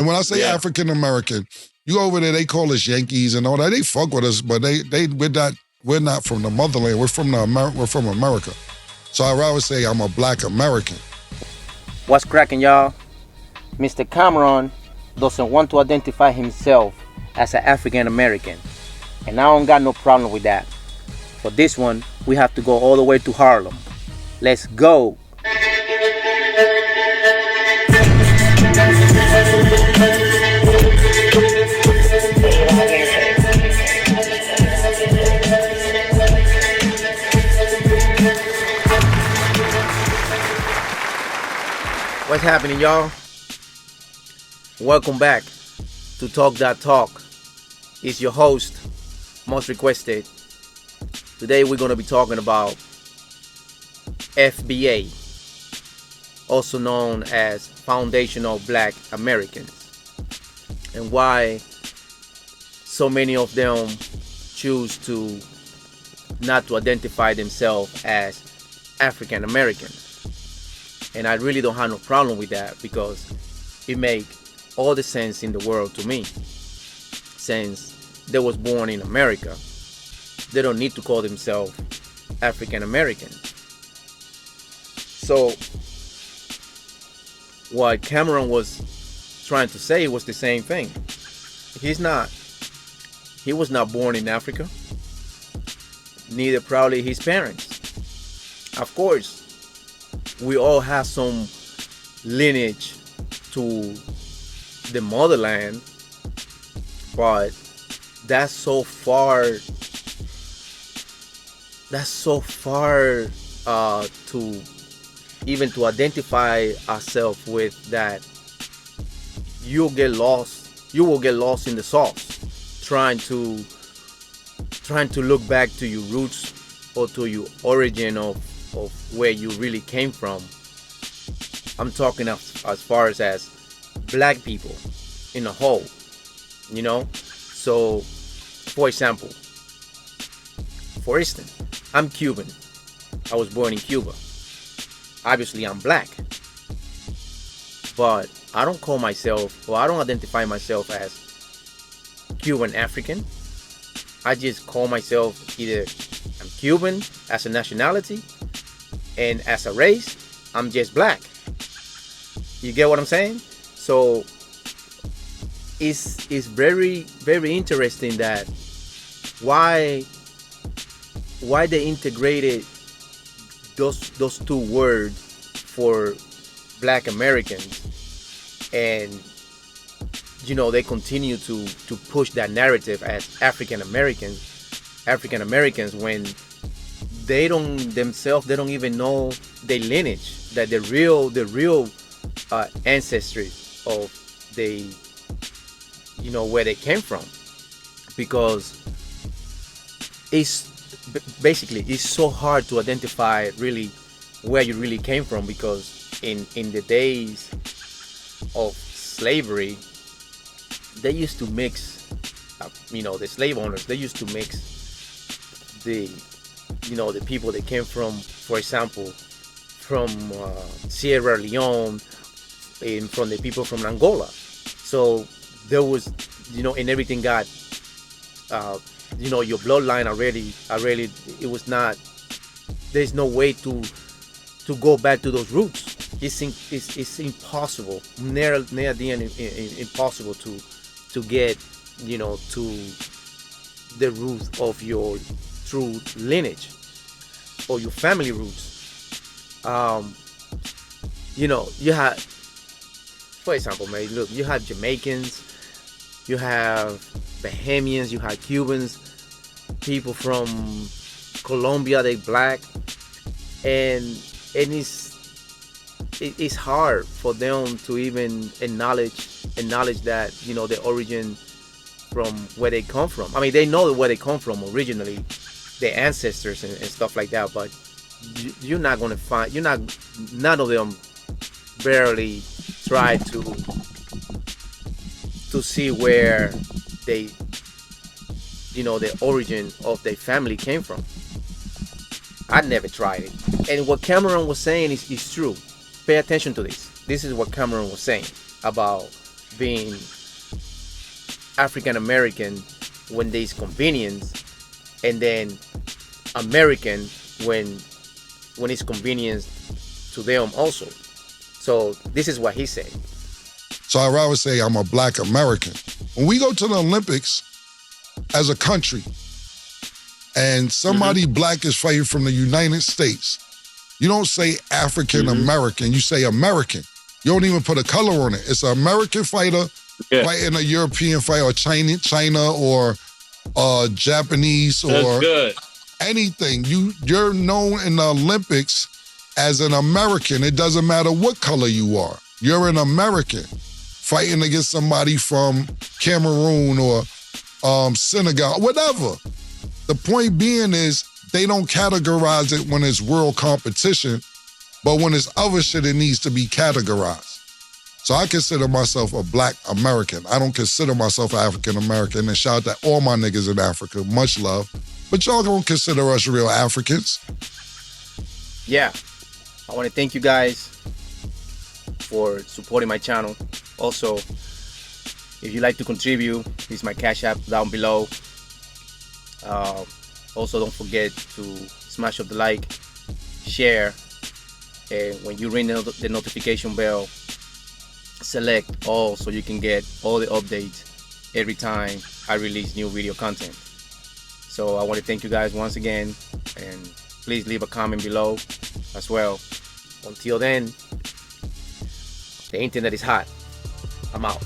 And when I say African American, you over there, they call us Yankees and all that. They fuck with us, but we're not from the motherland. We're from America. So I'd rather say I'm a black American. What's cracking, y'all? Mr. Cameron doesn't want to identify himself as an African American, and I don't got no problem with that. For this one, we have to go all the way to Harlem. Let's go. What's happening, y'all? Welcome back to Talk That Talk. It's your host, Most Requested. Today we're going to be talking about FBA, also known as Foundational Black Americans, and why so many of them choose to not to identify themselves as African Americans. And I really don't have no problem with that because it makes all the sense in the world to me. Since they was born in America, they don't need to call themselves African American. So what Cameron was trying to say was the same thing. He was not born in Africa, neither probably his parents. Of course, we all have some lineage to the motherland, but that's so far to even to identify ourselves with that. You will get lost in the sauce trying to look back to your roots or to your origin of where you really came from. I'm talking as far as black people in a whole, you know. So for instance, I'm Cuban. I was born in Cuba. Obviously I'm black, but I don't identify myself as Cuban African. I just call myself either I'm Cuban as a nationality, and as a race, I'm just black. You get what I'm saying? So it's very, very interesting that why they integrated those two words for black Americans, and they continue to push that narrative as African Americans when they don't even know their lineage, that the real ancestry of where they came from, because it's so hard to identify really where you really came from, because in the days of slavery, they used to mix the slave owners, they used to mix the people that came from, for example, from Sierra Leone, and from the people from Angola. So there was, and everything got, your bloodline already, it was not, there's no way to go back to those roots. It's impossible, near the end, impossible to get, to the roots of your true lineage or your family roots. You have, for example, man, look, you have Jamaicans, you have Bahamians, you have Cubans, people from Colombia, they black, and it's hard for them to even acknowledge that, the origin from where they come from. I mean, they know where they come from originally, their ancestors and stuff like that, but you're not going to find, none of them barely try to see where they, the origin of their family came from. I never tried it. And what Cameron was saying is true. Pay attention to this. This is what Cameron was saying about being African American when there's convenience, and then American when it's convenience to them also. So this is what he said. So I'd rather say I'm a black American. When we go to the Olympics as a country and somebody black is fighting from the United States, you don't say African American, you say American. You don't even put a color on it. It's an American fighter fighting a European fighter, or China or Japanese or anything. You're known in the Olympics as an American. It doesn't matter what color you are. You're an American fighting against somebody from Cameroon or Senegal, whatever. The point being is they don't categorize it when it's world competition, but when it's other shit, it needs to be categorized. So I consider myself a black American. I don't consider myself African American. And shout out to all my niggas in Africa. Much love. But y'all don't consider us real Africans. Yeah. I want to thank you guys for supporting my channel. Also, if you'd like to contribute, here's my Cash App down below. Also, don't forget to smash up the like, share, and when you ring the notification bell, select all so you can get all the updates every time I release new video content. So I want to thank you guys once again, and please leave a comment below as well. Until then, the internet is hot. I'm out.